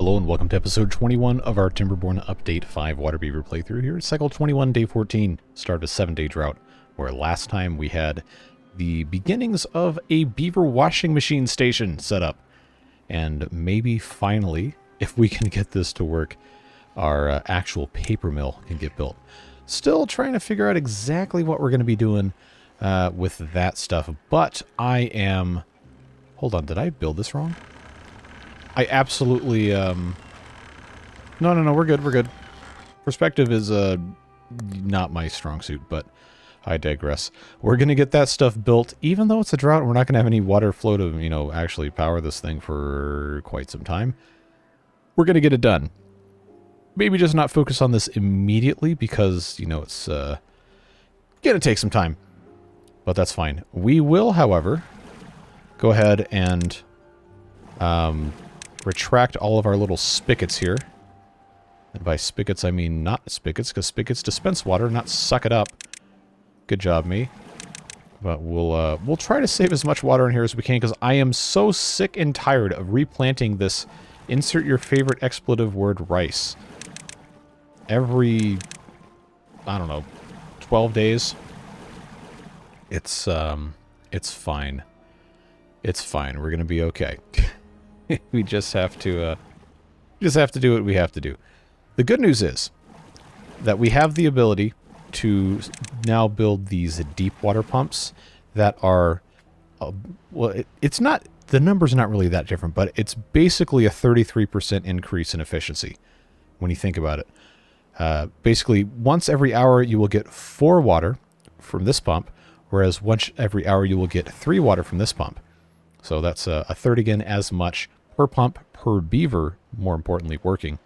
Hello and welcome to episode 21 of our Timberborn Update 5 Waterbeaver playthrough here. Cycle 21, day 14, start of a 7-day drought, where last time we had the beginnings of a beaver washing machine station set up. And maybe finally, if we can get this to work, our actual paper mill can get built. Still trying to figure out exactly what we're going to be doing with that stuff, but I am... Hold on, did I build this wrong? I absolutely, No, we're good. Perspective is, not my strong suit, but I digress. We're gonna get that stuff built, even though it's a drought, we're not gonna have any water flow to, actually power this thing for quite some time. We're gonna get it done. Maybe just not focus on this immediately, because, it's, gonna take some time. But that's fine. We will, however, go ahead and, retract all of our little spigots here. And by spigots, I mean not spigots, because spigots dispense water, not suck it up. Good job, me. But we'll try to save as much water in here as we can, because I am so sick and tired of replanting this insert your favorite expletive word rice. Every, I don't know, 12 days. It's fine. It's fine. We're gonna be okay. We just have to do what we have to do. The good news is that we have the ability to now build these deep water pumps that are, well, it's not, the number's not really that different, but it's basically a 33% increase in efficiency when you think about it. Basically, once every hour you will get 4 water from this pump, whereas once every hour you will get 3 water from this pump. So that's a third again as much per pump per beaver, more importantly, working.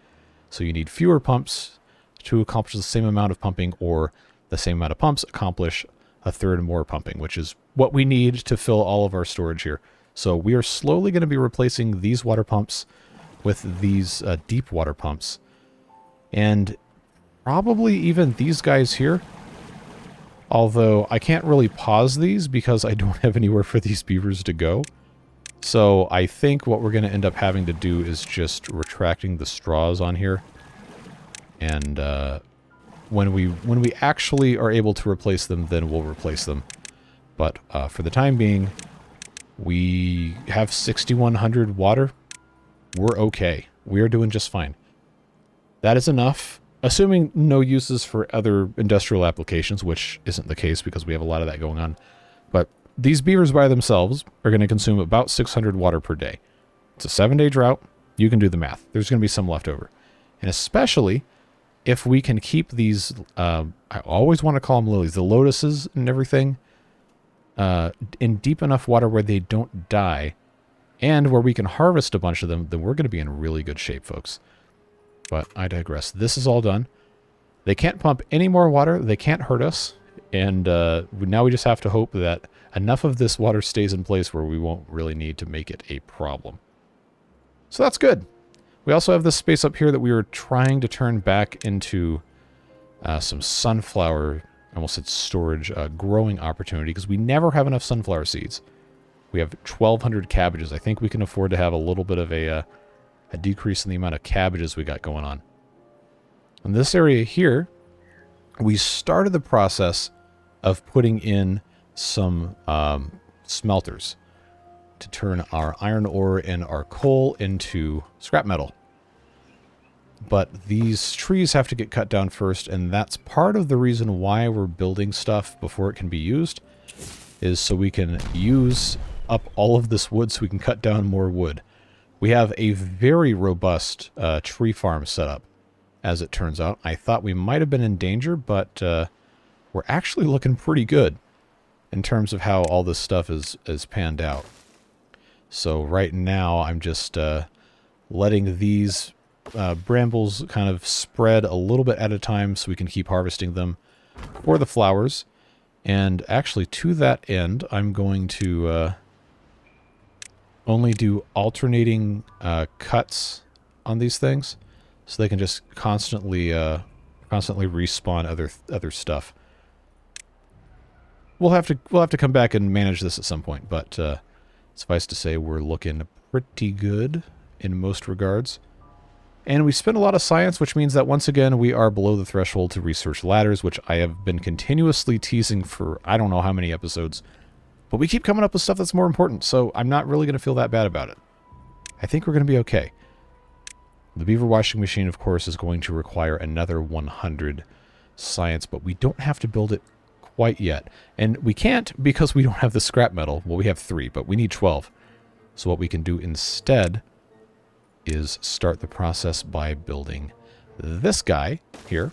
So you need fewer pumps to accomplish the same amount of pumping, or the same amount of pumps accomplish a third more pumping, which is what we need to fill all of our storage here. So we are slowly going to be replacing these water pumps with these deep water pumps. And probably even these guys here. Although I can't really pause these because I don't have anywhere for these beavers to go. So I think what we're going to end up having to do is just retracting the straws on here. And when we actually are able to replace them, then we'll replace them. But for the time being, we have 6,100 water. We're okay. We are doing just fine. That is enough. Assuming no uses for other industrial applications, which isn't the case because we have a lot of that going on. But these beavers by themselves are going to consume about 600 water per day. It's a 7-day drought. You can do the math. There's going to be some left over. And especially if we can keep these, I always want to call them lilies, the lotuses and everything, in deep enough water where they don't die, and where we can harvest a bunch of them, then we're going to be in really good shape, folks. But I digress. This is all done. They can't pump any more water. They can't hurt us. And now we just have to hope that enough of this water stays in place where we won't really need to make it a problem. So that's good. We also have this space up here that we were trying to turn back into some sunflower, I almost said storage, growing opportunity, because we never have enough sunflower seeds. We have 1,200 cabbages. I think we can afford to have a little bit of a decrease in the amount of cabbages we got going on. In this area here, we started the process of putting in some smelters to turn our iron ore and our coal into scrap metal. But these trees have to get cut down first, and that's part of the reason why we're building stuff before it can be used, is so we can use up all of this wood so we can cut down more wood. We have a very robust tree farm set up, as it turns out. I thought we might have been in danger, but we're actually looking pretty good in terms of how all this stuff is panned out. So right now, I'm just letting these brambles kind of spread a little bit at a time so we can keep harvesting them for the flowers. And actually, to that end, I'm going to... only do alternating cuts on these things, so they can just constantly respawn other stuff. We'll have to come back and manage this at some point, but suffice to say we're looking pretty good in most regards. And we spend a lot of science, which means that once again, we are below the threshold to research ladders, which I have been continuously teasing for I don't know how many episodes. But we keep coming up with stuff that's more important, so I'm not really going to feel that bad about it. I think we're going to be okay. The Beaver Washing Machine, of course, is going to require another 100 science, but we don't have to build it quite yet. And we can't because we don't have the scrap metal. Well, we have 3, but we need 12. So what we can do instead is start the process by building this guy here.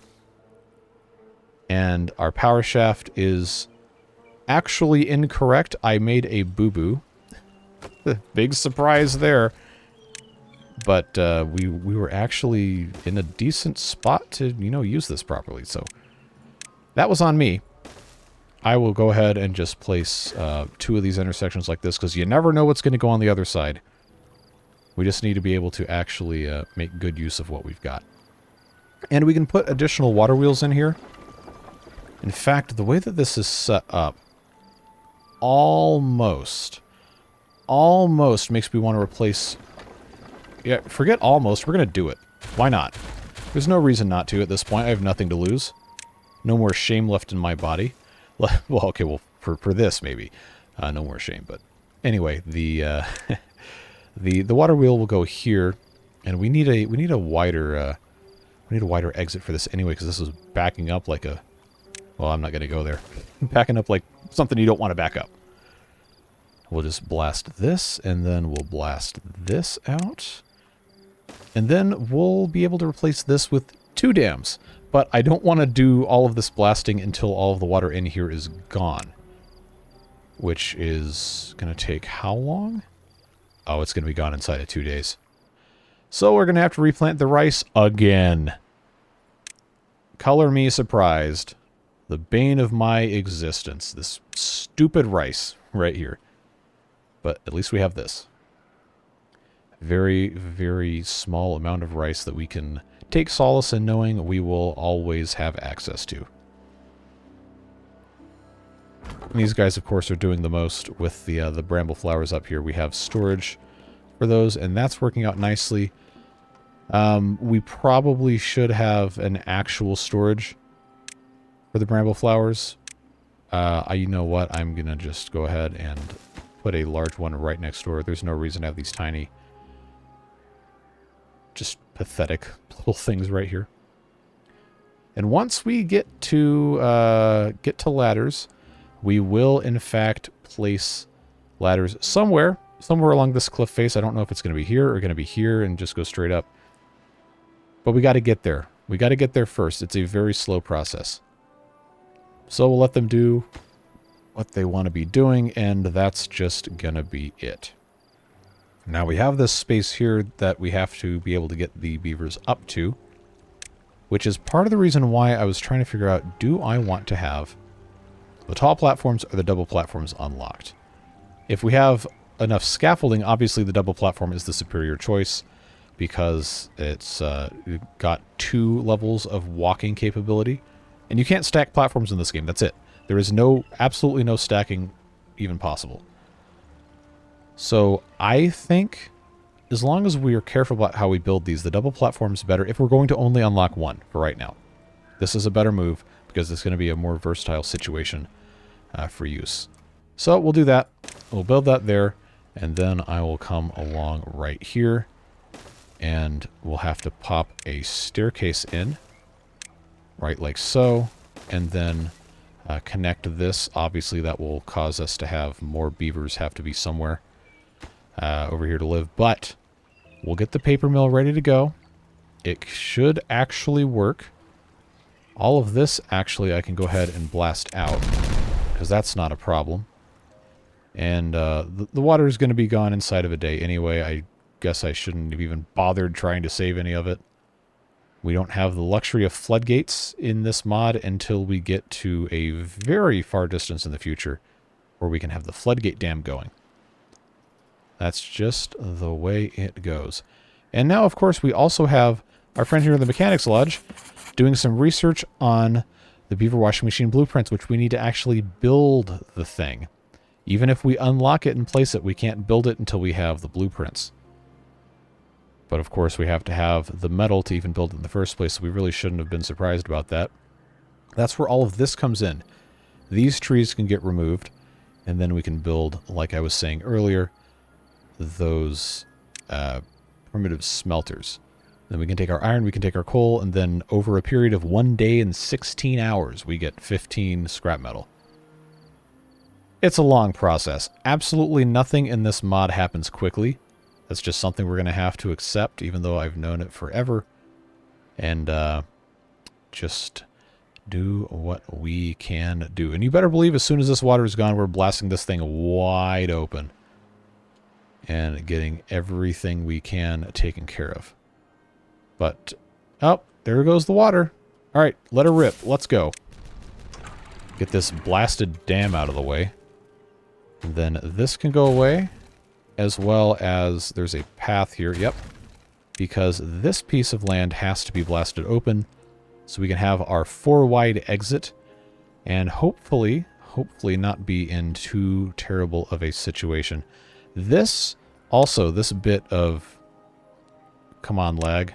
And our power shaft is actually incorrect. I made a boo-boo. Big surprise there. But we were actually in a decent spot to, you know, use this properly. So that was on me. I will go ahead and just place 2 of these intersections like this, because you never know what's going to go on the other side. We just need to be able to actually make good use of what we've got. And we can put additional water wheels in here. In fact, the way that this is set up almost makes me want to replace... Yeah, forget almost. We're going to do it. Why not? There's no reason not to at this point. I have nothing to lose. No more shame left in my body. Well, okay, well, for this, maybe. No more shame, but... Anyway, the water wheel will go here, and we need a wider exit for this anyway, because this is backing up like a... Well, I'm not going to go there. Backing up like something you don't want to back up. We'll just blast this, and then we'll blast this out. And then we'll be able to replace this with 2 dams. But I don't want to do all of this blasting until all of the water in here is gone. Which is going to take how long? Oh, it's going to be gone inside of 2 days. So we're going to have to replant the rice again. Color me surprised. The bane of my existence. This stupid rice right here. But at least we have this. Very, very small amount of rice that we can take solace in knowing we will always have access to. And these guys, of course, are doing the most with the bramble flowers up here. We have storage for those, and that's working out nicely. We probably should have an actual storage for the bramble flowers. You know what? I'm going to just go ahead and put a large one right next door. There's no reason to have these tiny, just pathetic little things right here. And once we get to ladders, we will in fact place ladders somewhere along this cliff face. I don't know if it's going to be here or going to be here and just go straight up. But we got to get there. We got to get there first. It's a very slow process. So we'll let them do what they want to be doing, and that's just going to be it. Now we have this space here that we have to be able to get the beavers up to, which is part of the reason why I was trying to figure out, do I want to have the tall platforms or the double platforms unlocked? If we have enough scaffolding, obviously the double platform is the superior choice because it's got 2 levels of walking capability. And you can't stack platforms in this game. That's it. There is absolutely no stacking even possible. So I think as long as we are careful about how we build these, the double platform is better if we're going to only unlock 1 for right now. This is a better move because it's going to be a more versatile situation for use. So we'll do that. We'll build that there, and then I will come along right here, and we'll have to pop a staircase in, right like so, and then connect this. Obviously that will cause us to have more beavers have to be somewhere over here to live, but we'll get the paper mill ready to go. It should actually work. All of this actually I can go ahead and blast out because that's not a problem. And the water is going to be gone inside of a day anyway. I guess I shouldn't have even bothered trying to save any of it. We don't have the luxury of floodgates in this mod until we get to a very far distance in the future where we can have the floodgate dam going. That's just the way it goes. And now, of course, we also have our friend here in the Mechanics Lodge doing some research on the Beaver Washing Machine blueprints, which we need to actually build the thing. Even if we unlock it and place it, we can't build it until we have the blueprints. But of course we have to have the metal to even build it in the first place, so we really shouldn't have been surprised about that. That's where all of this comes in. These trees can get removed, and then we can build, like I was saying earlier, those primitive smelters. Then we can take our iron, we can take our coal, and then over a period of 1 day and 16 hours, we get 15 scrap metal. It's a long process. Absolutely nothing in this mod happens quickly. That's just something we're going to have to accept, even though I've known it forever. And just do what we can do. And you better believe as soon as this water is gone, we're blasting this thing wide open. And getting everything we can taken care of. But, oh, there goes the water. All right, let her rip. Let's go. Get this blasted dam out of the way. And then this can go away, as well as there's a path here. Yep. Because this piece of land has to be blasted open, so we can have our 4-wide exit, and hopefully not be in too terrible of a situation. This, also, this bit of... Come on, lag.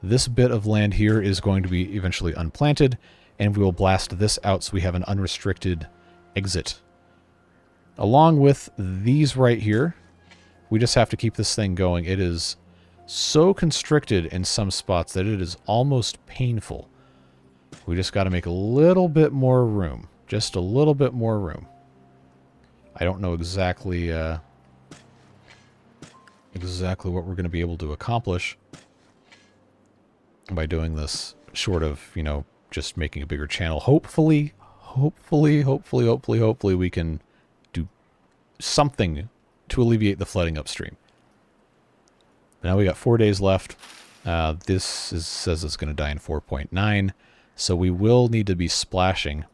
This bit of land here is going to be eventually unplanted, and we will blast this out so we have an unrestricted exit. Along with these right here, we just have to keep this thing going. It is so constricted in some spots that it is almost painful. We just got to make a little bit more room. Just a little bit more room. I don't know exactly what we're going to be able to accomplish by doing this, short of, you know, just making a bigger channel. Hopefully we can do something to alleviate the flooding upstream. Now we got 4 days left. Says it's going to die in 4.9, so we will need to be splashing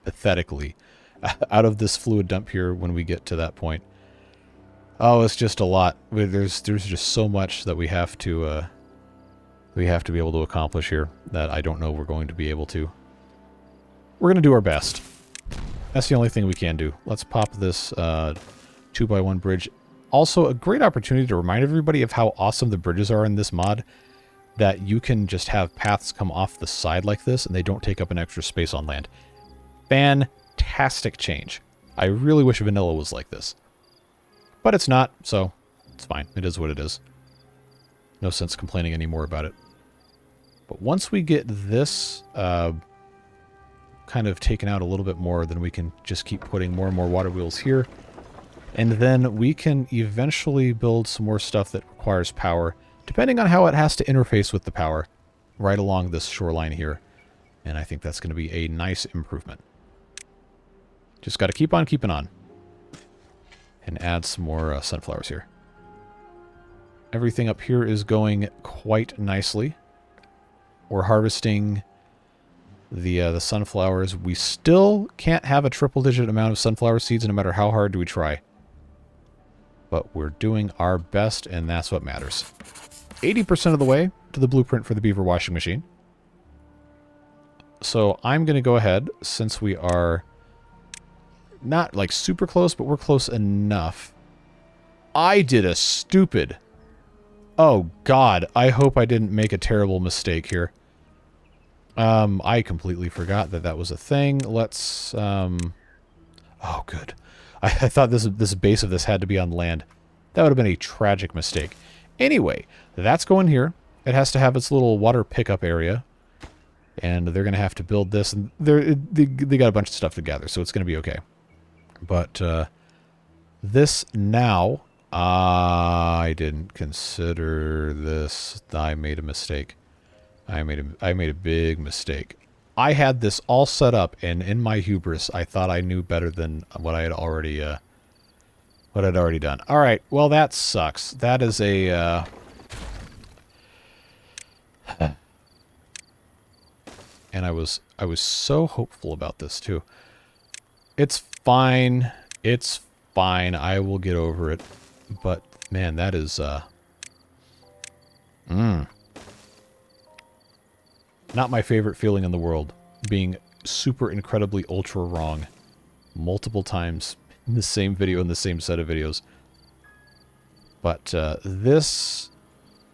pathetically out of this fluid dump here when we get to that point. Oh, it's just a lot. There's just so much that we have to be able to accomplish here that I don't know we're going to be able to. We're going to do our best. That's the only thing we can do. Let's pop this 2x1 bridge. Also, a great opportunity to remind everybody of how awesome the bridges are in this mod. That you can just have paths come off the side like this, and they don't take up an extra space on land. Fantastic change. I really wish vanilla was like this. But it's not, so it's fine. It is what it is. No sense complaining anymore about it. But once we get this kind of taken out a little bit more, then we can just keep putting more and more water wheels here. And then we can eventually build some more stuff that requires power, depending on how it has to interface with the power, right along this shoreline here. And I think that's going to be a nice improvement. Just got to keep on keeping on. And add some more sunflowers here. Everything up here is going quite nicely. We're harvesting the sunflowers. We still can't have a triple-digit amount of sunflower seeds no matter how hard do we try. But we're doing our best, and that's what matters. 80% of the way to the blueprint for the Beaver Washing Machine. So I'm going to go ahead, since we are not like super close, but we're close enough. I did a stupid... Oh, God. I hope I didn't make a terrible mistake here. I completely forgot that that was a thing. Let's... Oh, good. I thought this base of this had to be on land. That would have been a tragic mistake. Anyway, that's going here. It has to have its little water pickup area. And they're going to have to build this. And they got a bunch of stuff to gather, so it's going to be okay. But this now... I didn't consider this. I made a mistake. I made a big mistake. I had this all set up, and in my hubris, I thought I knew better than what I had already done. All right. Well, that sucks. That is a. And I was so hopeful about this too. It's fine. It's fine. I will get over it. But, man, that is, not my favorite feeling in the world. Being super incredibly ultra wrong. Multiple times in the same video, in the same set of videos. But this...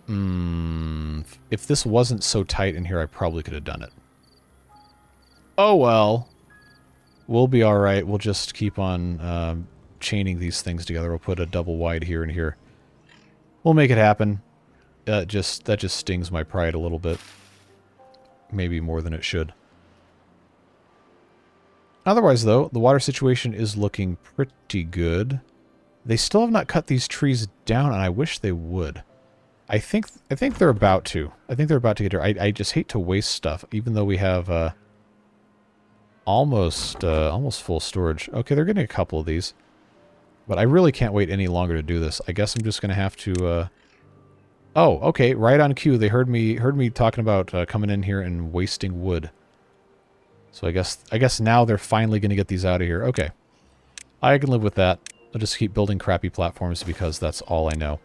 if this wasn't so tight in here, I probably could have done it. Oh well. We'll be alright. We'll just keep on chaining these things together. We'll put a double wide here and here. We'll make it happen. That just stings my pride a little bit. Maybe more than it should. Otherwise, though, the water situation is looking pretty good. They still have not cut these trees down, and I wish they would. I think they're about to. I think they're about to get here. I just hate to waste stuff, even though we have almost full storage. Okay, they're getting a couple of these. But I really can't wait any longer to do this. I guess I'm just going to have to... Oh, okay, right on cue. They heard me talking about coming in here and wasting wood. So I guess now they're finally going to get these out of here. Okay. I can live with that. I'll just keep building crappy platforms because that's all I know.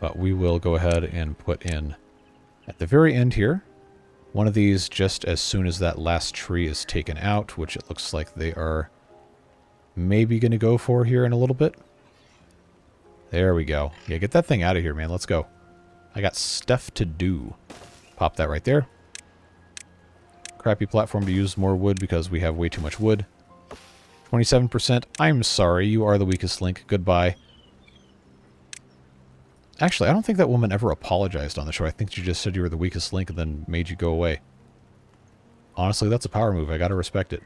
But we will go ahead and put in, at the very end here, one of these just as soon as that last tree is taken out, which it looks like they are maybe going to go for here in a little bit. There we go. Yeah, get that thing out of here, man. Let's go. I got stuff to do. Pop that right there. Crappy platform to use more wood because we have way too much wood. 27%. I'm sorry. You are the weakest link. Goodbye. Actually, I don't think that woman ever apologized on the show. I think she just said you were the weakest link and then made you go away. Honestly, that's a power move. I gotta respect it.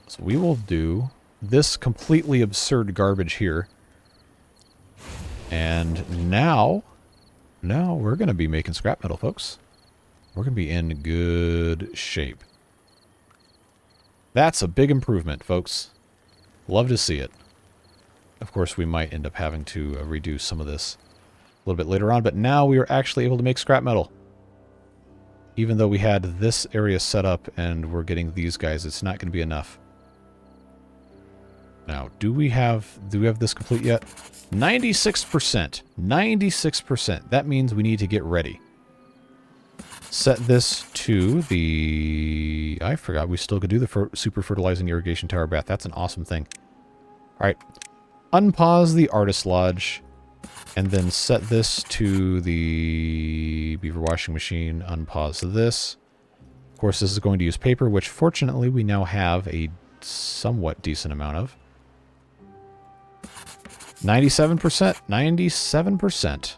So we will do this completely absurd garbage here. And now we're going to be making scrap metal, folks. We're going to be in good shape. That's a big improvement, folks. Love to see it. Of course, we might end up having to redo some of this a little bit later on, but now we are actually able to make scrap metal. Even though we had this area set up and we're getting these guys, it's not going to be enough. Now, do we have this complete yet? 96%. 96%. That means we need to get ready. Set this to the... I forgot we still could do the super fertilizing irrigation tower bath. That's an awesome thing. Alright. Unpause the Artist Lodge. And then set this to the Beaver Washing Machine. Unpause this. Of course, this is going to use paper, which fortunately we now have a somewhat decent amount of. 97%. 97%.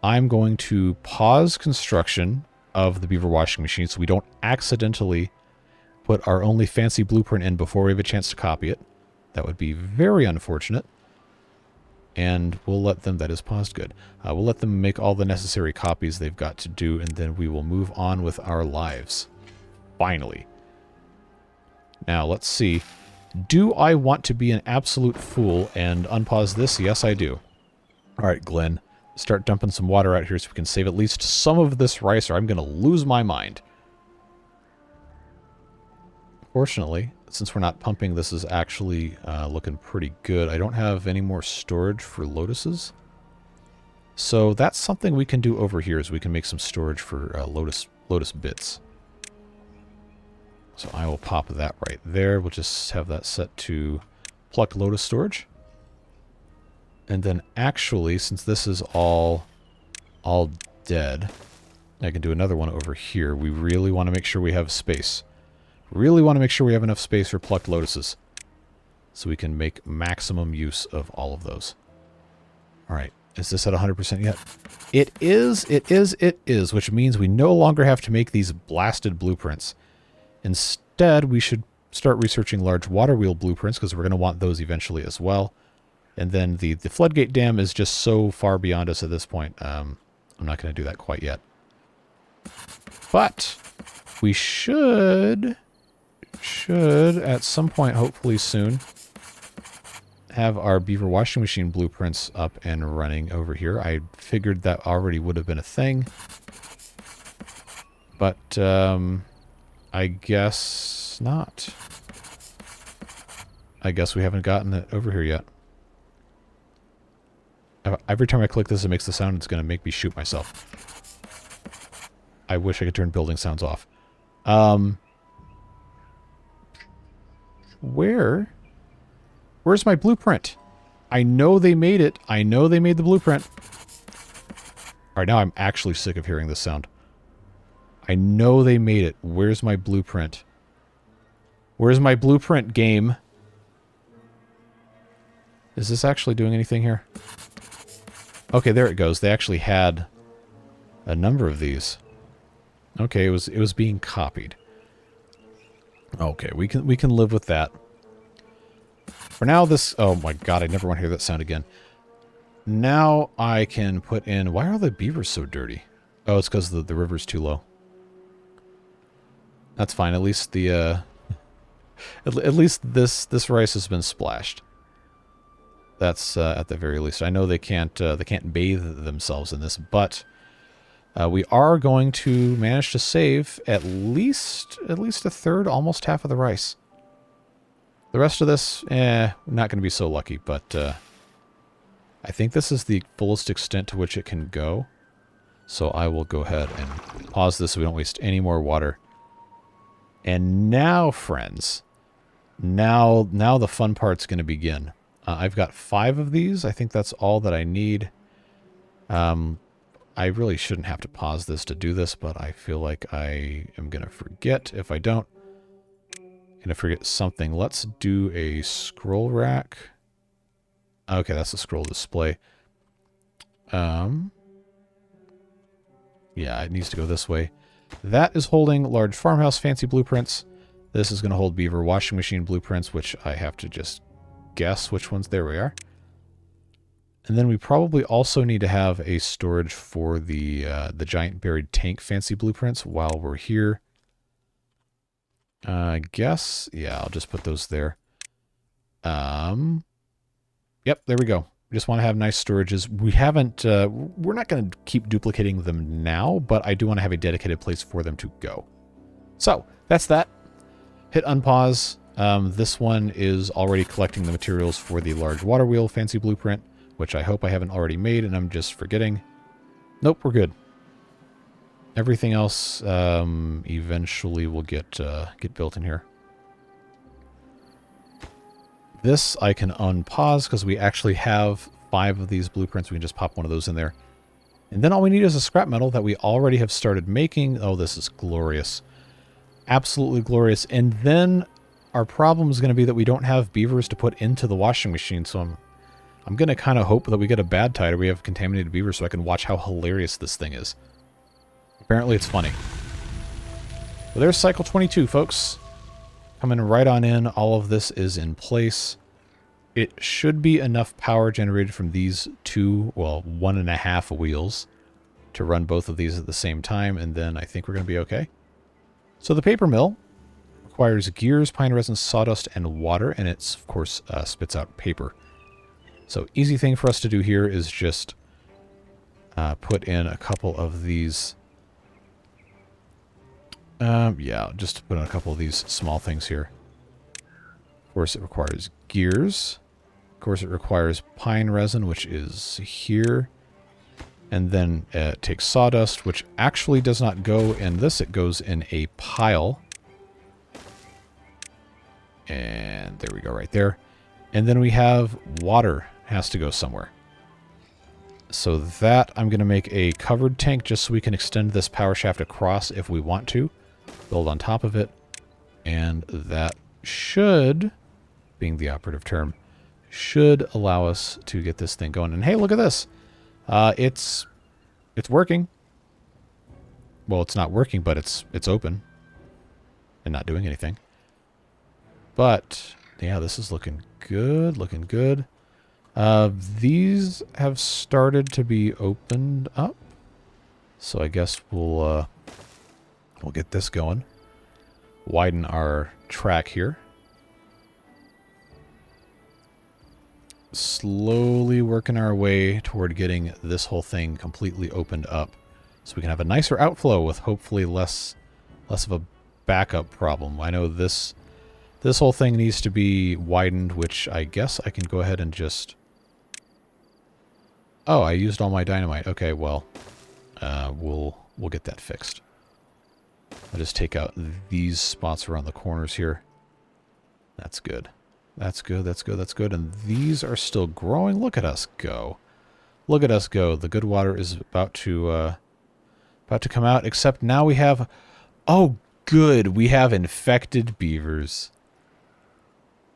I'm going to pause construction of the Beaver Washing Machine so we don't accidentally put our only fancy blueprint in before we have a chance to copy it. That would be very unfortunate. And we'll let them, that is paused, good. We'll let them make all the necessary copies they've got to do, and then we will move on with our lives. Finally. Now, let's see. Do I want to be an absolute fool and unpause this? Yes, I do. Alright, Glenn. Start dumping some water out here so we can save at least some of this rice, or I'm going to lose my mind. Fortunately, since we're not pumping, this is actually looking pretty good. I don't have any more storage for lotuses. So that's something we can do over here, is we can make some storage for lotus bits. So I will pop that right there. We'll just have that set to plucked lotus storage. And then actually, since this is all dead, I can do another one over here. We really want to make sure we have space. Really want to make sure we have enough space for plucked lotuses. So we can make maximum use of all of those. Alright, is this at 100% yet? It is, which means we no longer have to make these blasted blueprints. Instead, we should start researching large water wheel blueprints, because we're going to want those eventually as well. And then the floodgate dam is just so far beyond us at this point. I'm not going to do that quite yet. But we should at some point, hopefully soon, have our Beaver Washing Machine blueprints up and running over here. I figured that already would have been a thing. But I guess not. I guess we haven't gotten it over here yet. Every time I click this, it makes the sound. It's going to make me shoot myself. I wish I could turn building sounds off. Where Where's my blueprint? I know they made it. I know they made the blueprint. All right, now I'm actually sick of hearing this sound. I know they made it. Where's my blueprint? Where's my blueprint, game? Is this actually doing anything here? Okay, there it goes. They actually had a number of these. Okay, it was being copied. Okay, we can live with that. For now, this... Oh my god, I never want to hear that sound again. Now I can put in... Why are the beavers so dirty? Oh, it's because the river's too low. That's fine. At least the... At least this rice has been splashed. That's at the very least. I know they can't bathe themselves in this, but we are going to manage to save at least a third, almost half of the rice. The rest of this, not going to be so lucky, but I think this is the fullest extent to which it can go. So I will go ahead and pause this so we don't waste any more water. And now, friends, now the fun part's going to begin. I've got 5 of these. I think that's all that I need. I really shouldn't have to pause this to do this, but I feel like I am going to forget if I don't. I'm going to forget something. Let's do a scroll rack. Okay, that's a scroll display. Yeah, it needs to go this way. That is holding large farmhouse fancy blueprints. This is going to hold Beaver Washing Machine blueprints, which I have to just guess which ones. There we are. And then we probably also need to have a storage for the giant buried tank fancy blueprints while we're here. I guess, yeah, I'll just put those there. Yep, there we go. We just want to have nice storages. We haven't, we're not going to keep duplicating them now, but I do want to have a dedicated place for them to go. So, that's that. Hit unpause. This one is already collecting the materials for the large water wheel fancy blueprint, which I hope I haven't already made and I'm just forgetting. Nope, we're good. Everything else eventually will get built in here. This I can unpause because we actually have 5 of these blueprints. We can just pop one of those in there. And then all we need is a scrap metal that we already have started making. Oh, this is glorious. Absolutely glorious. And then our problem is going to be that we don't have beavers to put into the washing machine. So I'm going to kind of hope that we get a bad tide or we have contaminated beavers so I can watch how hilarious this thing is. Apparently it's funny. Well, there's cycle 22, folks. Coming right on in. All of this is in place. It should be enough power generated from these 2, well, 1.5 wheels to run both of these at the same time, and then I think we're going to be okay. So the paper mill requires gears, pine resin, sawdust, and water, and it's, of course, spits out paper. So easy thing for us to do here is just put in a couple of these... yeah, just put in a couple of these small things here. Of course, it requires gears. Of course, it requires pine resin, which is here. And then it takes sawdust, which actually does not go in this. It goes in a pile. And there we go, right there. And then we have water. Has to go somewhere. So that, I'm going to make a covered tank just so we can extend this power shaft across if we want to. Build on top of it. And that should, being the operative term, should allow us to get this thing going. And hey, look at this. It's working. Well, it's not working, but it's open. And not doing anything. But, yeah, this is looking good. Looking good. These have started to be opened up. So I guess we'll get this going. Widen our track here. Slowly working our way toward getting this whole thing completely opened up. So we can have a nicer outflow with hopefully less of a backup problem. I know this whole thing needs to be widened, which I guess I can go ahead and just... Oh, I used all my dynamite. Okay, well, we'll get that fixed. I'll just take out these spots around the corners here. That's good. That's good, that's good, that's good. And these are still growing. Look at us go. Look at us go. The good water is about to come out, except now we have... Oh, good. We have infected beavers.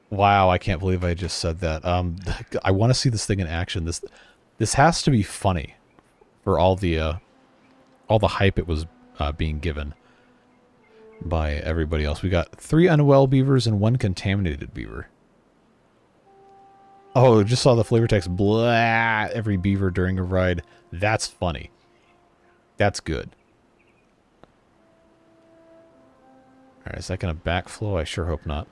Wow, I can't believe I just said that. I want to see this thing in action. This has to be funny for all the hype it was being given by everybody else. We got 3 unwell beavers and 1 contaminated beaver. Oh, just saw the flavor text. Blah, every beaver during a ride. That's funny. That's good. Alright, is that going to backflow? I sure hope not.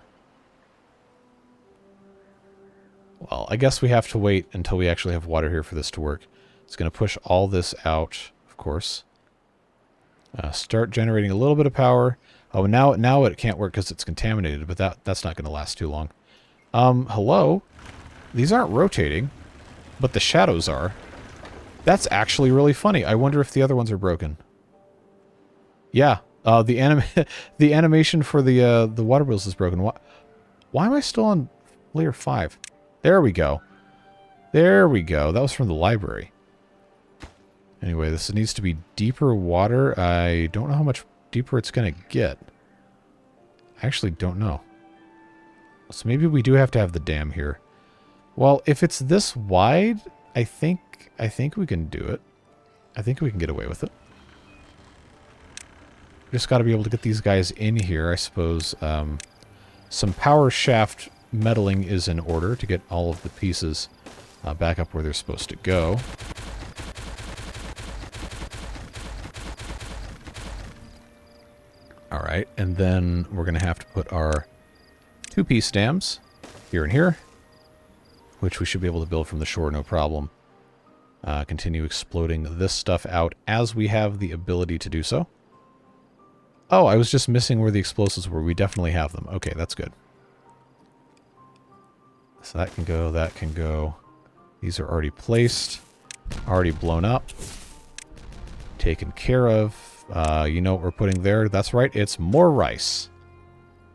Well, I guess we have to wait until we actually have water here for this to work. It's going to push all this out, of course. Start generating a little bit of power. Oh, now it can't work because it's contaminated, but that's not going to last too long. Hello? These aren't rotating, but the shadows are. That's actually really funny. I wonder if the other ones are broken. Yeah, the animation for the water wheels is broken. Why am I still on layer 5? There we go. There we go. That was from the library. Anyway, this needs to be deeper water. I don't know how much deeper it's going to get. I actually don't know. So maybe we do have to have the dam here. Well, if it's this wide, I think we can do it. I think we can get away with it. Just got to be able to get these guys in here, I suppose. Some power shaft meddling is in order to get all of the pieces back up where they're supposed to go. Alright, and then we're going to have to put our 2-piece dams here and here, which we should be able to build from the shore, no problem. Continue exploding this stuff out as we have the ability to do so. Oh, I was just missing where the explosives were. We definitely have them. Okay, that's good. So that can go, that can go. These are already placed, already blown up, taken care of. You know what we're putting there? That's right, it's more rice.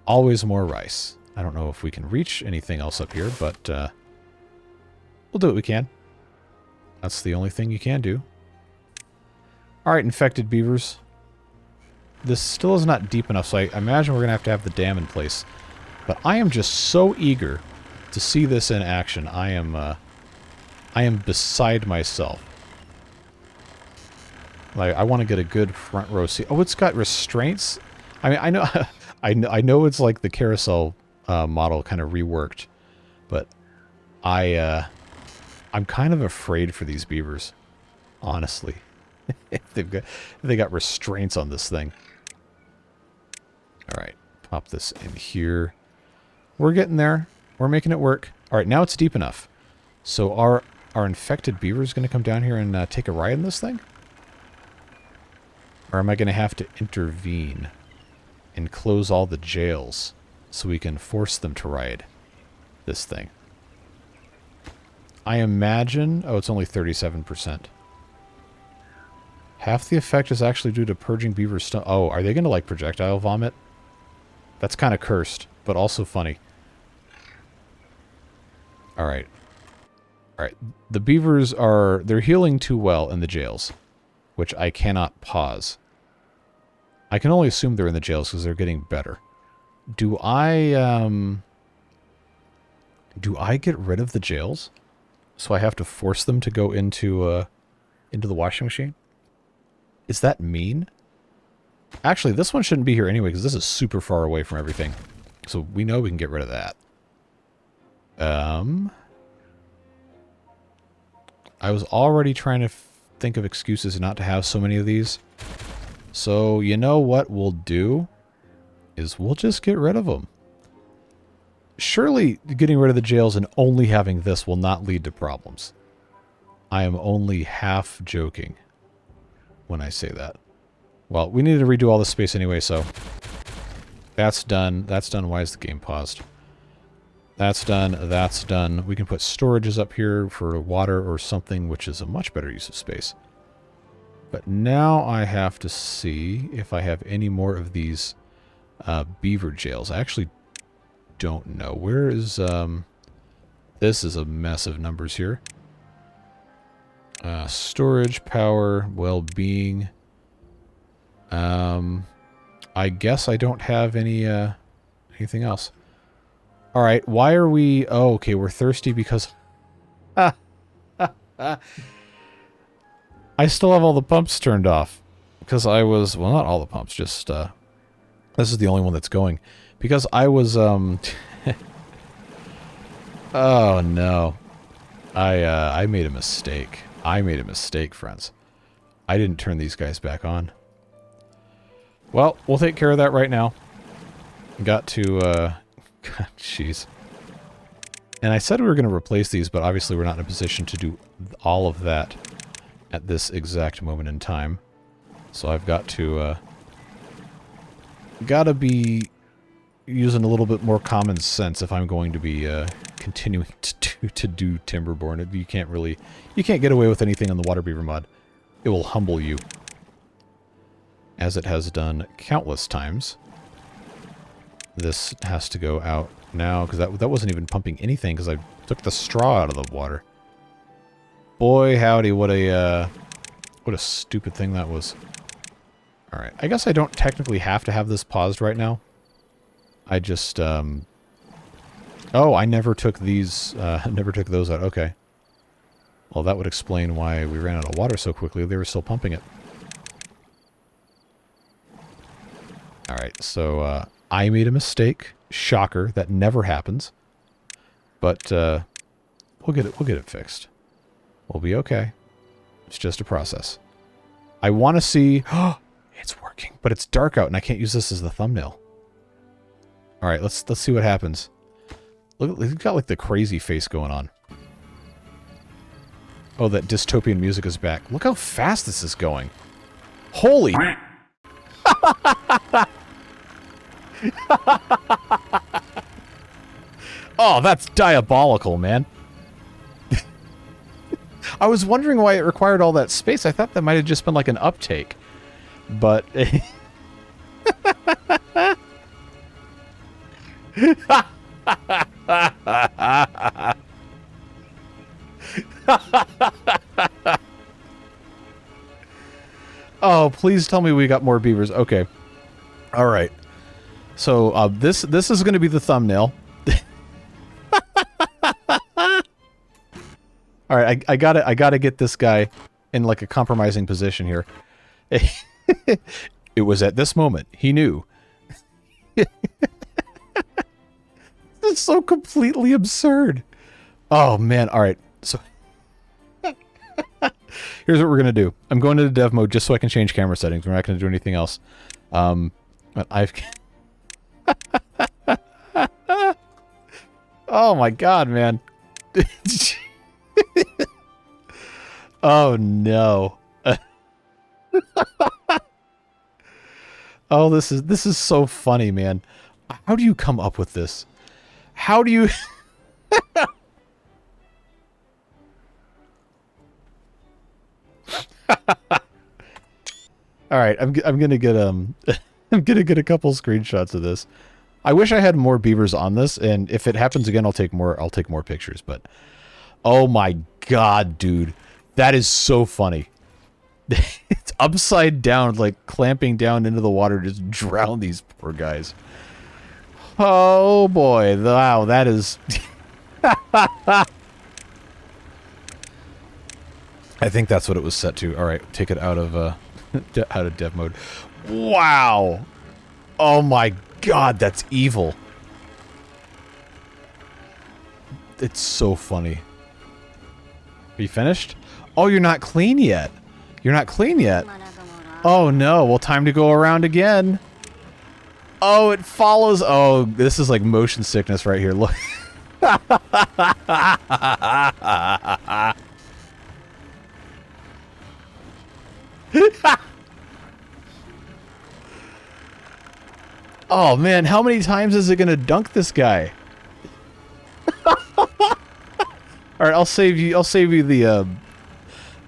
Always more rice. I don't know if we can reach anything else up here, but we'll do what we can. That's the only thing you can do. Alright, infected beavers. This still is not deep enough, so I imagine we're going to have the dam in place. But I am just so eager to see this in action. I am beside myself. Like, I want to get a good front row seat. Oh, it's got restraints? I mean, I know I know it's like the carousel model kind of reworked, but I'm kind of afraid for these beavers, honestly. They got restraints on this thing. All right, pop this in here. We're getting there. We're making it work. All right, now it's deep enough. So our infected beaver is going to come down here and take a ride in this thing? Or am I going to have to intervene and close all the jails so we can force them to ride this thing? I imagine... Oh, it's only 37%. Half the effect is actually due to purging beaver stuff. Oh, are they going to, like, projectile vomit? That's kind of cursed, but also funny. Alright. Alright. The beavers are... They're healing too well in the jails, which I cannot pause. I can only assume they're in the jails because they're getting better. Do I get rid of the jails? So I have to force them to go into the washing machine? Is that mean? Actually, this one shouldn't be here anyway, because this is super far away from everything. So we know we can get rid of that. I was already trying to think of excuses not to have so many of these. So, you know what we'll do? Is we'll just get rid of them. Surely getting rid of the jails and only having this will not lead to problems. I am only half joking when I say that. Well, we need to redo all this space anyway, so that's done. That's done. Why is the game paused? That's done. That's done. We can put storages up here for water or something, which is a much better use of space. But now I have to see if I have any more of these beaver jails. I actually don't know. Where is, this is a mess of numbers here. Storage, power, well-being. I guess I don't have any, anything else. Alright, why are we... Oh, okay, we're thirsty because... I still have all the pumps turned off. Because I was... Well, not all the pumps, just, this is the only one that's going. Because I was, oh, no. I made a mistake. I made a mistake, friends. I didn't turn these guys back on. Well, we'll take care of that right now. Got to, God, jeez. And I said we were going to replace these, but obviously we're not in a position to do all of that at this exact moment in time. So I've got to, gotta be using a little bit more common sense if I'm going to be, continuing to do Timberborn. You can't really, you can't get away with anything on the Waterbeaver mod. It will humble you. As it has done countless times. This has to go out now, because that wasn't even pumping anything, because I took the straw out of the water. Boy, howdy, what a stupid thing that was. Alright, I guess I don't technically have to have this paused right now. I just, oh, I never took these, never took those out, okay. Well, that would explain why we ran out of water so quickly. They were still pumping it. Alright, so, I made a mistake. Shocker, that never happens. But, we'll get it fixed. We'll be okay. It's just a process. I want to see... Oh, it's working, but it's dark out, and I can't use this as the thumbnail. Alright, let's see what happens. Look, he's got, like, the crazy face going on. Oh, that dystopian music is back. Look how fast this is going. Holy... Oh, that's diabolical, man. I was wondering why it required all that space. I thought that might have just been like an uptake. But... Oh, please tell me we got more beavers. Okay. Alright. So, this is going to be the thumbnail. Alright, I gotta get this guy in, like, a compromising position here. It was at this moment he knew. This is so completely absurd. Oh, man. Alright, so... Here's what we're going to do. I'm going into dev mode just so I can change camera settings. We're not going to do anything else. But I've... Oh my god, man. Oh no. Oh, this is so funny, man. How do you come up with this? How do you... Alright, I'm gonna get I'm gonna get a couple screenshots of this. I wish I had more beavers on this, and if it happens again, I'll take more pictures, but oh my god, dude. That is so funny. It's upside down, like clamping down into the water, just drown these poor guys. Oh boy, wow, that is... I think that's what it was set to. Alright, take it out of out of dev mode. Wow! Oh my god, that's evil. It's so funny. Are you finished? Oh, you're not clean yet. You're not clean yet. Oh no, well, time to go around again. Oh, it follows. Oh, this is like motion sickness right here. Look. Oh man, how many times is it gonna dunk this guy? All right, I'll save you the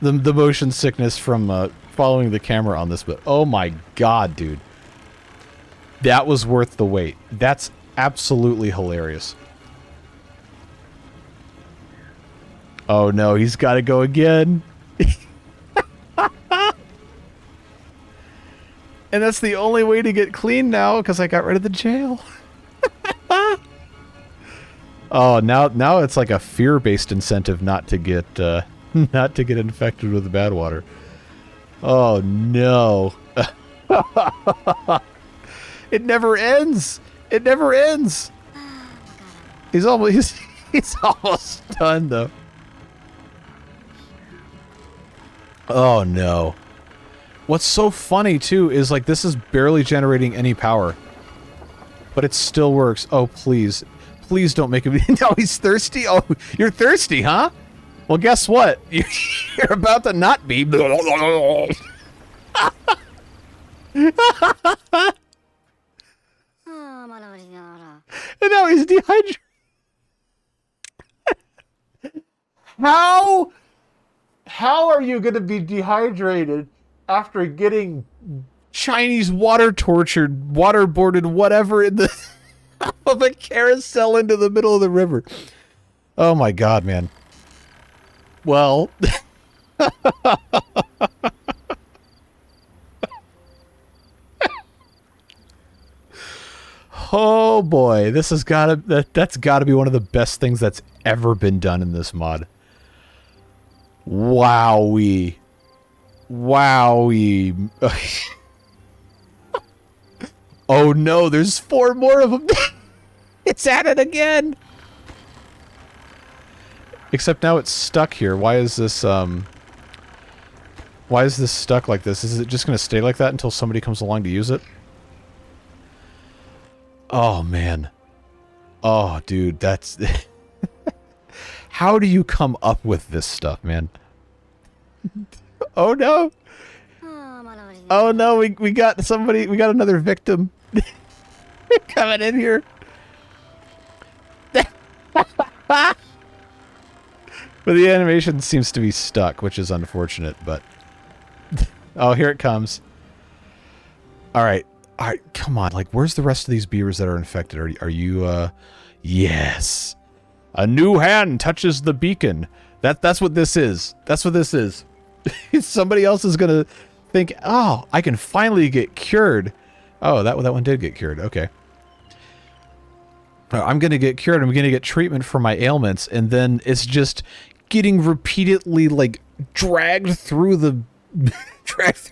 motion sickness from following the camera on this. But oh my god, dude, that was worth the wait. That's absolutely hilarious. Oh no, he's got to go again. And that's the only way to get clean now, because I got rid of the jail. Oh, now it's like a fear-based incentive not to get infected with the bad water. Oh no. It never ends. It never ends. He's almost done though. Oh no. What's so funny too is like this is barely generating any power. But it still works. Oh please. Please don't make him. No, he's thirsty. Oh, you're thirsty, huh? Well, guess what? You're about to not be. And now he's dehydrated. How are you going to be dehydrated after getting Chinese water tortured, waterboarded, whatever in the of a carousel into the middle of the river? Oh my god, man. Well, oh boy, this has that's gotta be one of the best things that's ever been done in this mod. Wowee. Wowee. Oh no, there's 4 more of them. It's at it again. Except now it's stuck here. Why is this stuck like this? Is it just going to stay like that until somebody comes along to use it? Oh, man. Oh, dude, that's... How do you come up with this stuff, man? Oh, no. Oh, no, we got somebody... We got another victim coming in here. But the animation seems to be stuck, which is unfortunate, but... Oh, here it comes. Alright. Alright, come on. Like, where's the rest of these beavers that are infected? Are you, Yes! A new hand touches the beacon. That's what this is. That's what this is. Somebody else is gonna think, oh, I can finally get cured. Oh, that one did get cured. Okay. I'm gonna get cured. I'm gonna get treatment for my ailments, and then it's just getting repeatedly like dragged through the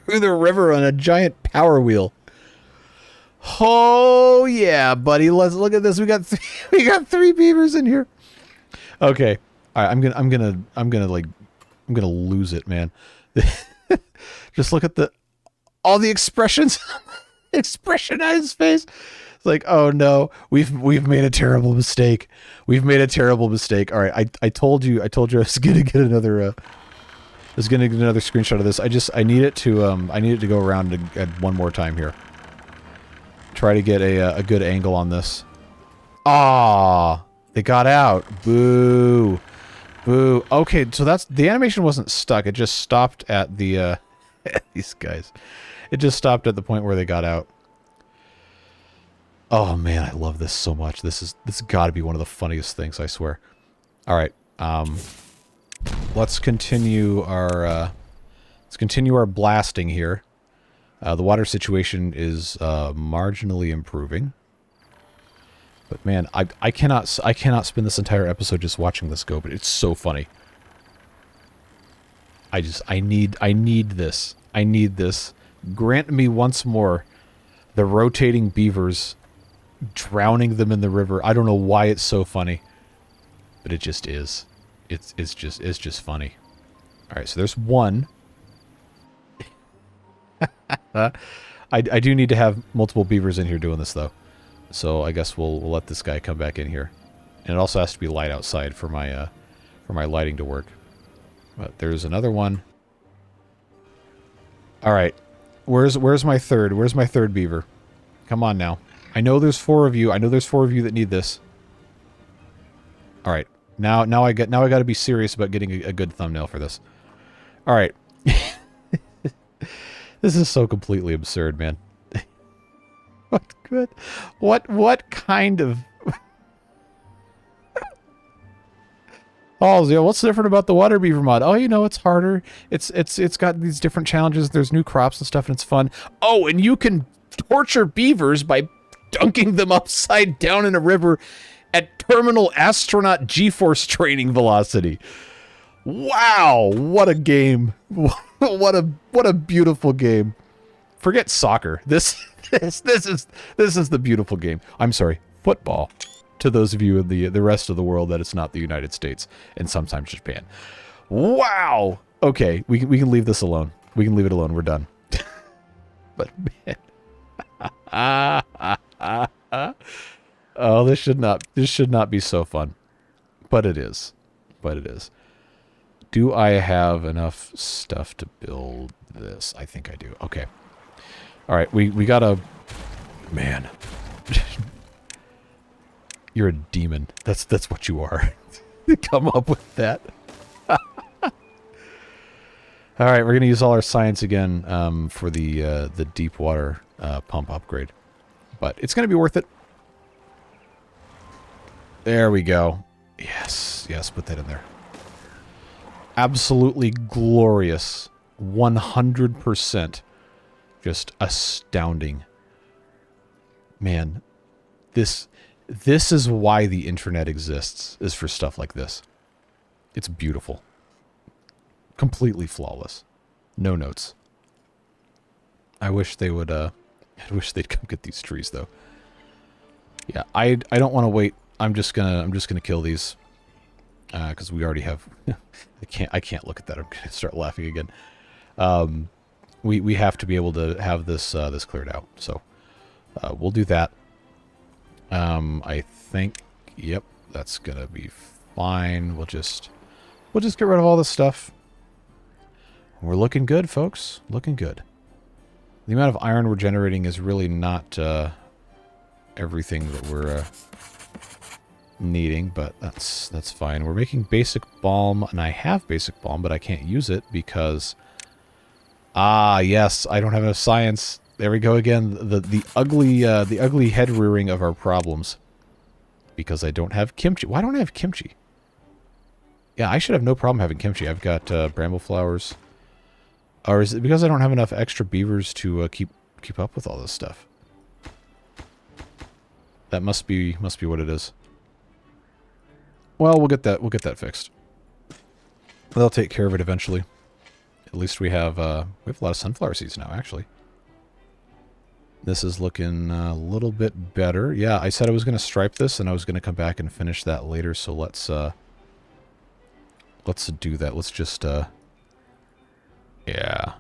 river on a giant power wheel. Oh yeah, buddy. Let's look at this. We got 3 beavers in here. Okay. All right. I'm gonna lose it, man. Just look at all the expressions, expression on his face. It's like, oh no, we've made a terrible mistake. We've made a terrible mistake. All right, I told you I was gonna get another screenshot of this. I need it to go around one more time here. Try to get a good angle on this. Ah, they got out. Boo, boo. Okay, so the animation wasn't stuck. It just stopped at the these guys. It just stopped at the point where they got out. Oh man, I love this so much. This got to be one of the funniest things, I swear. All right, let's continue our blasting here. The water situation is marginally improving, but man, I cannot spend this entire episode just watching this go. But it's so funny. I need this. I need this. Grant me once more the rotating beavers. Drowning them in the river. I don't know why it's so funny, but it just is. It's just funny. All right, so there's one. I do need to have multiple beavers in here doing this though, so I guess we'll let this guy come back in here, and it also has to be light outside for my lighting to work. But there's another one. All right, where's my third? Where's my third beaver? Come on now. I know there's 4 of you. I know there's 4 of you that need this. All right. Now I got to be serious about getting a good thumbnail for this. All right. This is so completely absurd, man. What good? What kind of... Oh, yeah, what's different about the Waterbeaver mod? Oh, you know, it's harder. It's got these different challenges. There's new crops and stuff, and it's fun. Oh, and you can torture beavers by dunking them upside down in a river at terminal astronaut G-force training velocity. Wow, what a game. what a beautiful game. Forget soccer. This is the beautiful game. I'm sorry, football. To those of you in the rest of the world that it's not the United States and sometimes Japan. Wow. Okay, we can leave this alone. We can leave it alone. We're done. But man, oh, this should not be so fun, but it is. But it is. Do I have enough stuff to build this? I think I do. Okay. All right, we gotta... Man. You're a demon. That's what you are. Come up with that. All right, we're gonna use all our science again for the deep water pump upgrade, but it's gonna be worth it. There we go. Yes, put that in there. Absolutely glorious. 100%. Just astounding. Man, this is why the internet exists, is for stuff like this. It's beautiful. Completely flawless. No notes. I wish they would, I wish they'd come get these trees, though. Yeah, I don't want to wait. I'm just gonna kill these. Because we already have... I can't look at that. I'm gonna start laughing again. We have to be able to have this this cleared out. So, we'll do that. I think, yep, that's gonna be fine. We'll just get rid of all this stuff. We're looking good, folks. Looking good. The amount of iron we're generating is really not everything that we're needing, but that's fine. We're making basic balm, and I have basic balm, but I can't use it because yes, I don't have enough science. There we go again. The ugly head rearing of our problems. Because I don't have kimchi. Why don't I have kimchi? Yeah, I should have no problem having kimchi. I've got bramble flowers. Or is it because I don't have enough extra beavers to keep up with all this stuff? That must be what it is. Well, we'll get that fixed. They'll take care of it eventually. At least we have a lot of sunflower seeds now, actually. This is looking a little bit better. Yeah, I said I was going to stripe this, and I was going to come back and finish that later. So let's do that. Let's just yeah,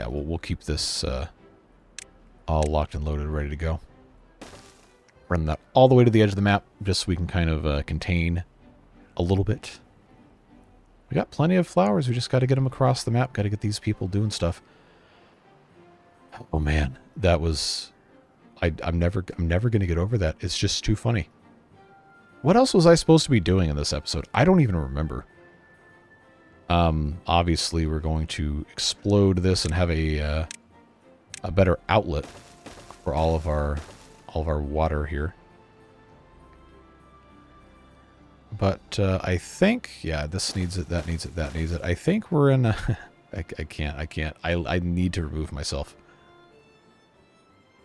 we'll keep this all locked and loaded, ready to go. Run that all the way to the edge of the map, just so we can kind of contain a little bit. We got plenty of flowers. We just got to get them across the map. Got to get these people doing stuff. Oh man, that was... I'm never going to get over that. It's just too funny. What else was I supposed to be doing in this episode? I don't even remember. Obviously, we're going to explode this and have a better outlet for all of our water here. But I think, yeah, this needs it, that needs it, that needs it. I think we're in a... I can't. I need to remove myself.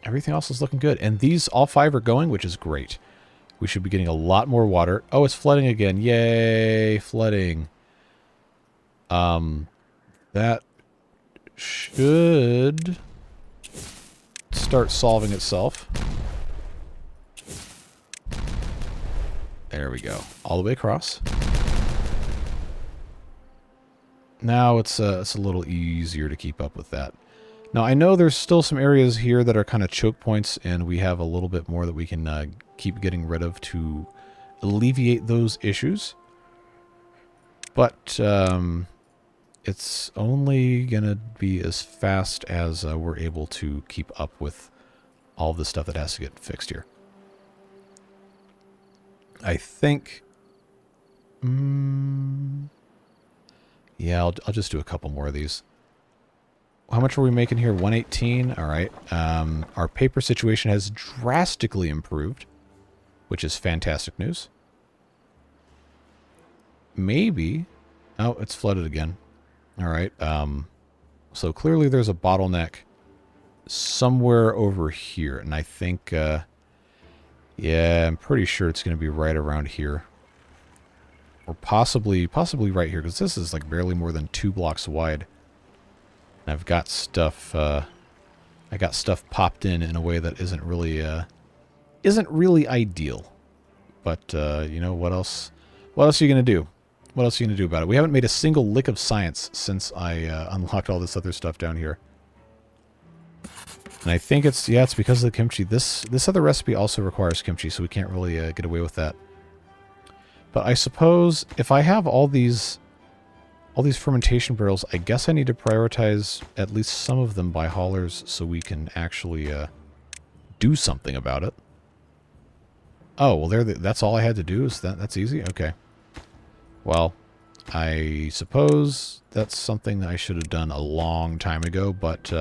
Everything else is looking good. And these, all 5 are going, which is great. We should be getting a lot more water. Oh, it's flooding again. Yay, flooding. That should start solving itself. There we go. All the way across. Now it's a little easier to keep up with that. Now, I know there's still some areas here that are kind of choke points, and we have a little bit more that we can keep getting rid of to alleviate those issues. But it's only going to be as fast as we're able to keep up with all the stuff that has to get fixed here. I think... yeah, I'll just do a couple more of these. How much are we making here? 118. All right. Our paper situation has drastically improved, which is fantastic news. Maybe. Oh, it's flooded again. All right. So clearly there's a bottleneck somewhere over here, and I think, yeah, I'm pretty sure it's going to be right around here, or possibly right here, because this is like barely more than 2 blocks wide. And I've got stuff. I got stuff popped in a way that isn't really ideal. But you know what else? What else are you going to do? What else are you going to do about it? We haven't made a single lick of science since I unlocked all this other stuff down here. And I think it's because of the kimchi. This other recipe also requires kimchi, so we can't really get away with that. But I suppose if I have all these fermentation barrels, I guess I need to prioritize at least some of them by haulers so we can actually do something about it. Oh, well, that's all I had to do? Is that's easy? Okay. Well, I suppose that's something that I should have done a long time ago, but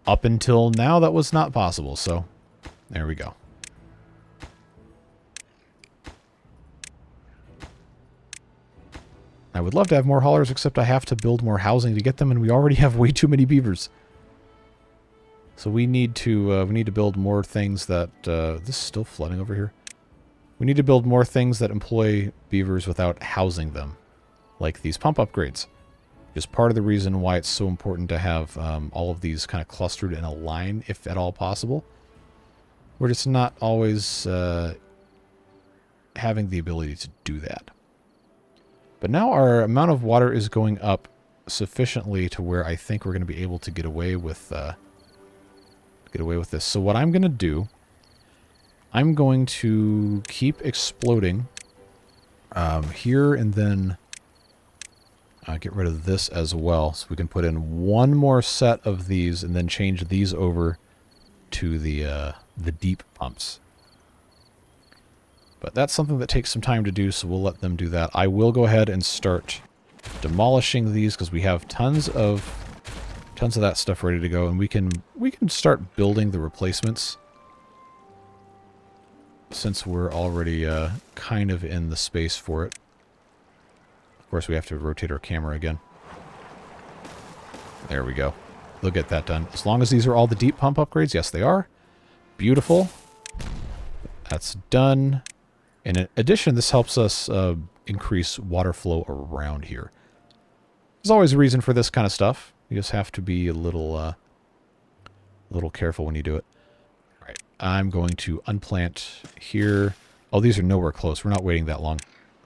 up until now that was not possible, so there we go. I would love to have more haulers, except I have to build more housing to get them, and we already have way too many beavers. So we need to build more things that... this is still flooding over here. We need to build more things that employ beavers without housing them, like these pump upgrades. Is part of the reason why it's so important to have all of these kind of clustered in a line, if at all possible. We're just not always having the ability to do that. But now our amount of water is going up sufficiently to where I think we're going to be able to get away with this. So what I'm going to do, I'm going to keep exploding here, and then get rid of this as well, so we can put in one more set of these, and then change these over to the deep pumps. But that's something that takes some time to do, so we'll let them do that. I will go ahead and start demolishing these, because we have tons of that stuff ready to go, and we can start building the replacements since we're already kind of in the space for it. Of course, we have to rotate our camera again. There we go. They'll get that done. As long as these are all the deep pump upgrades. Yes, they are. Beautiful. That's done. And in addition, this helps us increase water flow around here. There's always a reason for this kind of stuff. You just have to be a little careful when you do it. All right, I'm going to unplant here. Oh, these are nowhere close. We're not waiting that long.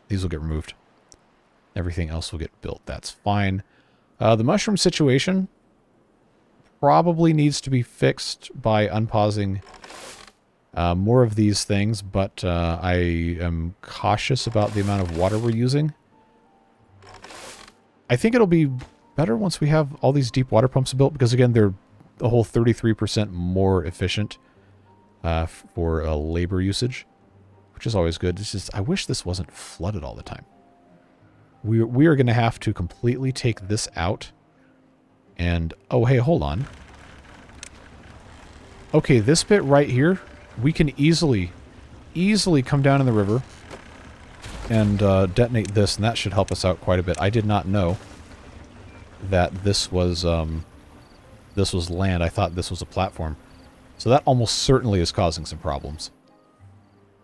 These will get removed. Everything else will get built. That's fine. The mushroom situation probably needs to be fixed by unpausing more of these things, but I am cautious about the amount of water we're using. I think it'll be better once we have all these deep water pumps built, because again, they're a whole 33% more efficient for labor usage, which is always good. It's just, I wish this wasn't flooded all the time. We are going to have to completely take this out. And, oh, hey, hold on. Okay, this bit right here, we can easily come down in the river and detonate this, and that should help us out quite a bit. I did not know that this was land. I thought this was a platform. So that almost certainly is causing some problems.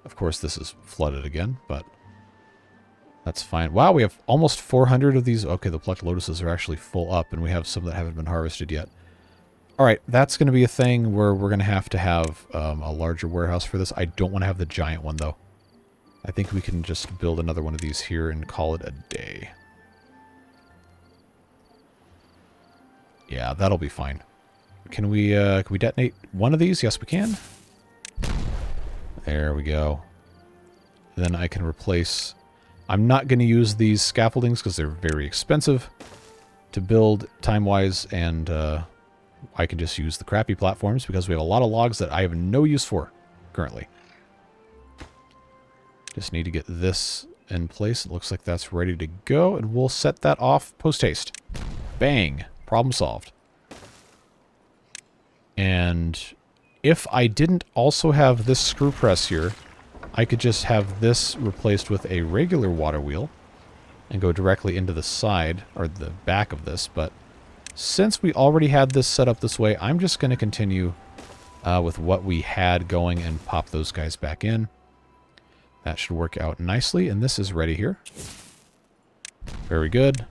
Of course, this is flooded again, but that's fine. Wow, we have almost 400 of these. Okay, the plucked lotuses are actually full up, and we have some that haven't been harvested yet. All right, that's going to be a thing where we're going to have a larger warehouse for this. I don't want to have the giant one, though. I think we can just build another one of these here and call it a day. Yeah, that'll be fine. Can we detonate one of these? Yes, we can. There we go. Then I can replace... I'm not going to use these scaffoldings because they're very expensive to build time-wise, and I can just use the crappy platforms because we have a lot of logs that I have no use for currently. Just need to get this in place. It looks like that's ready to go, and we'll set that off post-haste. Bang! Problem solved. And if I didn't also have this screw press here, I could just have this replaced with a regular water wheel and go directly into the side, or the back of this. But since we already had this set up this way, I'm just going to continue with what we had going and pop those guys back in. That should work out nicely, and this is ready here. Very good.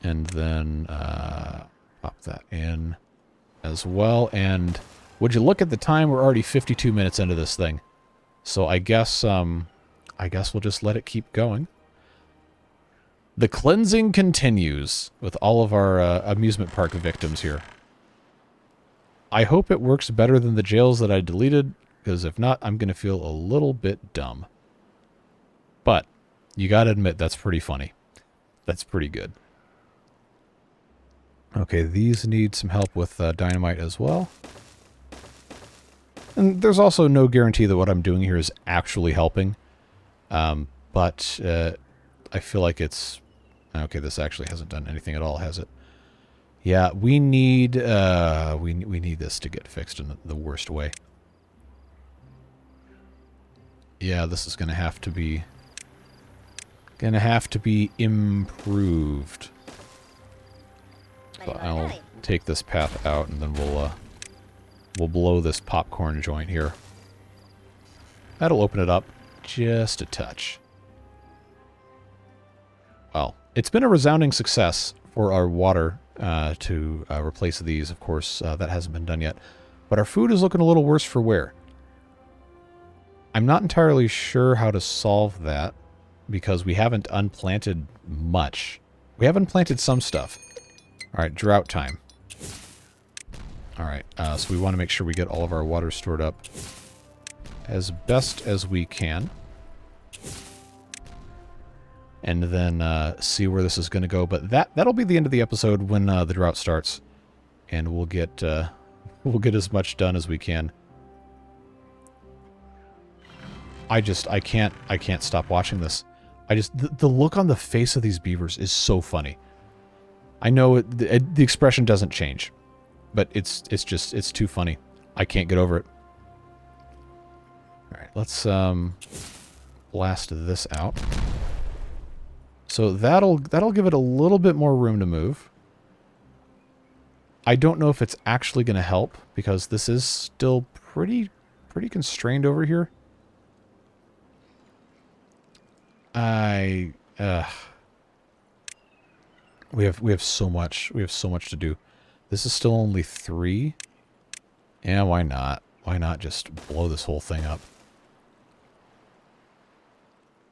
And then pop that in as well. And would you look at the time? We're already 52 minutes into this thing. So I guess we'll just let it keep going. The cleansing continues with all of our amusement park victims here. I hope it works better than the jails that I deleted, because if not, I'm going to feel a little bit dumb. But you got to admit, that's pretty funny. That's pretty good. Okay, these need some help with dynamite as well. And there's also no guarantee that what I'm doing here is actually helping. But I feel like it's... Okay, this actually hasn't done anything at all, has it? Yeah, we need we need this to get fixed in the worst way. Yeah, this is going to have to be improved. So I'll take this path out, and then we'll blow this popcorn joint here. That'll open it up just a touch. Well, it's been a resounding success for our water to replace these. Of course, that hasn't been done yet. But our food is looking a little worse for wear. I'm not entirely sure how to solve that, because we haven't unplanted much. We have unplanted some stuff. Alright, drought time. Alright, so we want to make sure we get all of our water stored up as best as we can. And then see where this is going to go. But that'll be the end of the episode when the drought starts. And we'll get as much done as we can. I can't stop watching this. The look on the face of these beavers is so funny. I know the expression doesn't change, but it's too funny. I can't get over it. All right, let's blast this out. So that'll give it a little bit more room to move. I don't know if it's actually going to help, because this is still pretty constrained over here. We have so much. We have so much to do. This is still only 3. Yeah, why not? Why not just blow this whole thing up?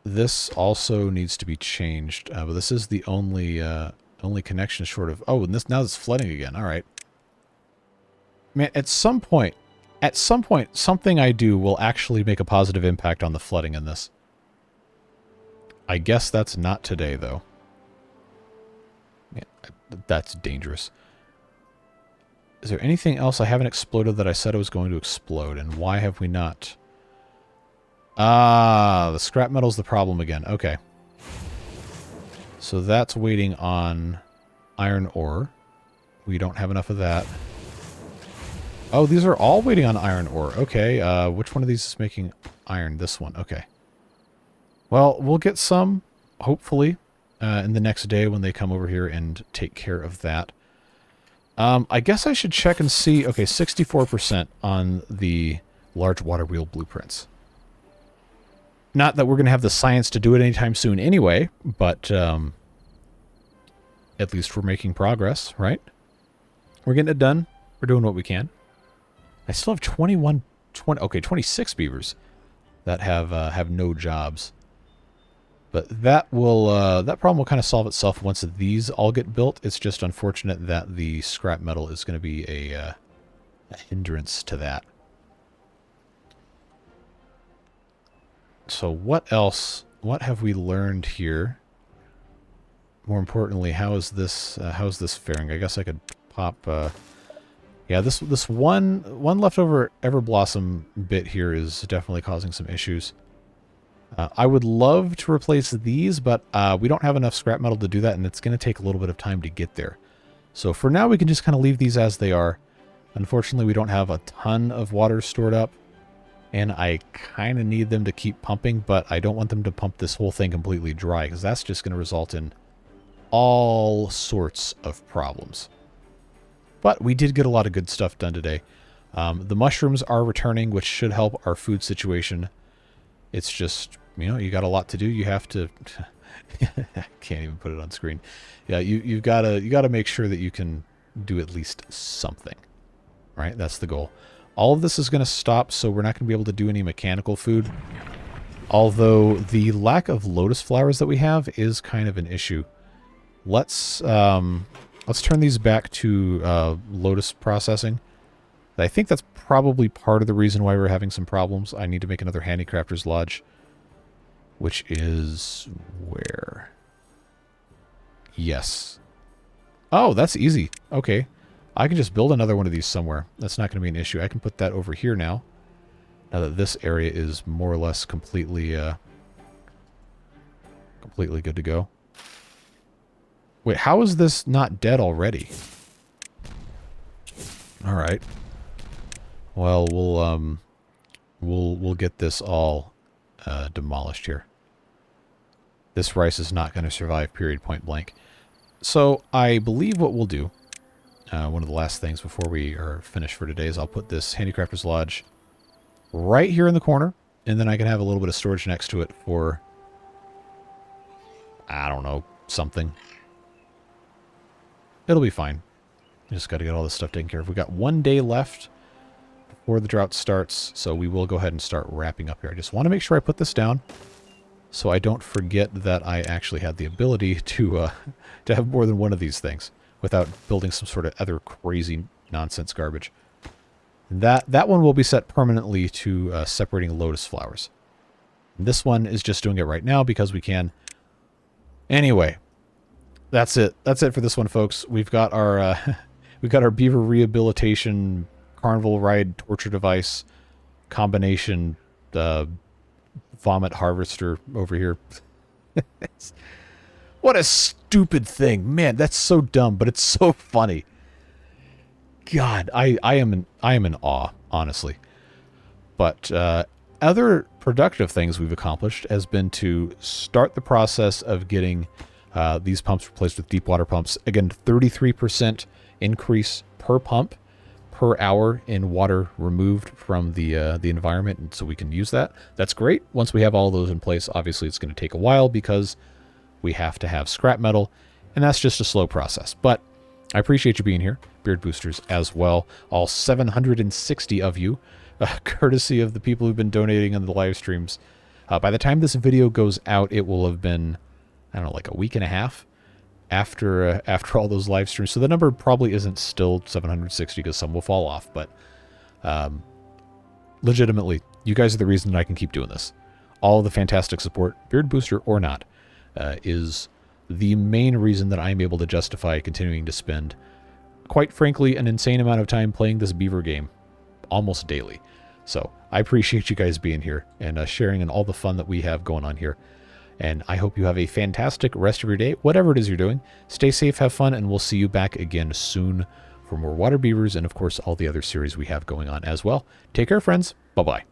This also needs to be changed, but this is the only connection short of... Oh, and now it's flooding again. All right. Man, at some point, something I do will actually make a positive impact on the flooding in this. I guess that's not today, though. Yeah, that's dangerous. Is there anything else I haven't exploded that I said I was going to explode, and why have we not? Ah, the scrap metal's the problem again. Okay. So that's waiting on iron ore. We don't have enough of that. Oh, these are all waiting on iron ore. Okay, which one of these is making iron? This one. Okay. Well, we'll get some, hopefully, in the next day when they come over here and take care of that. I guess I should check and see. Okay, 64% on the large water wheel blueprints. Not that we're going to have the science to do it anytime soon anyway, but at least we're making progress, right? We're getting it done. We're doing what we can. I still have 26 beavers that have no jobs. But that problem will kind of solve itself once these all get built. It's just unfortunate that the scrap metal is going to be a hindrance to that. So what else? What have we learned here? More importantly, how's this faring? I guess I could pop. Yeah, this one leftover Everblossom bit here is definitely causing some issues. I would love to replace these, but we don't have enough scrap metal to do that, and it's going to take a little bit of time to get there. So for now, we can just kind of leave these as they are. Unfortunately, we don't have a ton of water stored up. And I kind of need them to keep pumping, but I don't want them to pump this whole thing completely dry, because that's just going to result in all sorts of problems. But we did get a lot of good stuff done today. The mushrooms are returning, which should help our food situation. It's just, you know, you got a lot to do. You have to... I can't even put it on screen. Yeah, you gotta make sure that you can do at least something. Right? That's the goal. All of this is going to stop, so we're not going to be able to do any mechanical food. Although the lack of lotus flowers that we have is kind of an issue. Let's turn these back to lotus processing. I think that's probably part of the reason why we're having some problems. I need to make another handicrafter's lodge, which is where? Yes. Oh, that's easy. Okay. I can just build another one of these somewhere. That's not going to be an issue. I can put that over here now. Now that this area is more or less completely good to go. Wait, how is this not dead already? All right. Well, we'll get this all demolished here. This rice is not going to survive, period, point blank. So I believe what we'll do, one of the last things before we are finished for today, is I'll put this handicrafter's lodge right here in the corner, and then I can have a little bit of storage next to it for, I don't know, something. It'll be fine. Just got to get all this stuff taken care of. We've got 1 day left before the drought starts, so we will go ahead and start wrapping up here. I just want to make sure I put this down so I don't forget that I actually had the ability to have more than one of these things without building some sort of other crazy nonsense garbage. That one will be set permanently to separating lotus flowers. This one is just doing it right now because we can. Anyway, that's it. That's it for this one, folks. We've got our beaver rehabilitation carnival ride torture device combination vomit harvester over here. What a stupid thing, man! That's so dumb, but it's so funny. God, I am in awe, honestly. But other productive things we've accomplished has been to start the process of getting these pumps replaced with deep water pumps. Again, 33% increase per pump per hour in water removed from the environment, and so we can use that. That's great. Once we have all those in place, obviously it's going to take a while because we have to have scrap metal, and that's just a slow process. But I appreciate you being here, Beard Boosters, as well. All 760 of you, courtesy of the people who've been donating on the live streams. By the time this video goes out, it will have been, I don't know, like a week and a half after all those live streams. So the number probably isn't still 760 because some will fall off. But legitimately, you guys are the reason that I can keep doing this. All of the fantastic support, Beard Booster or not, is the main reason that I'm able to justify continuing to spend, quite frankly, an insane amount of time playing this beaver game almost daily. So I appreciate you guys being here and sharing in all the fun that we have going on here. And I hope you have a fantastic rest of your day, whatever it is you're doing. Stay safe, have fun, and we'll see you back again soon for more Water Beavers and, of course, all the other series we have going on as well. Take care, friends. Bye-bye.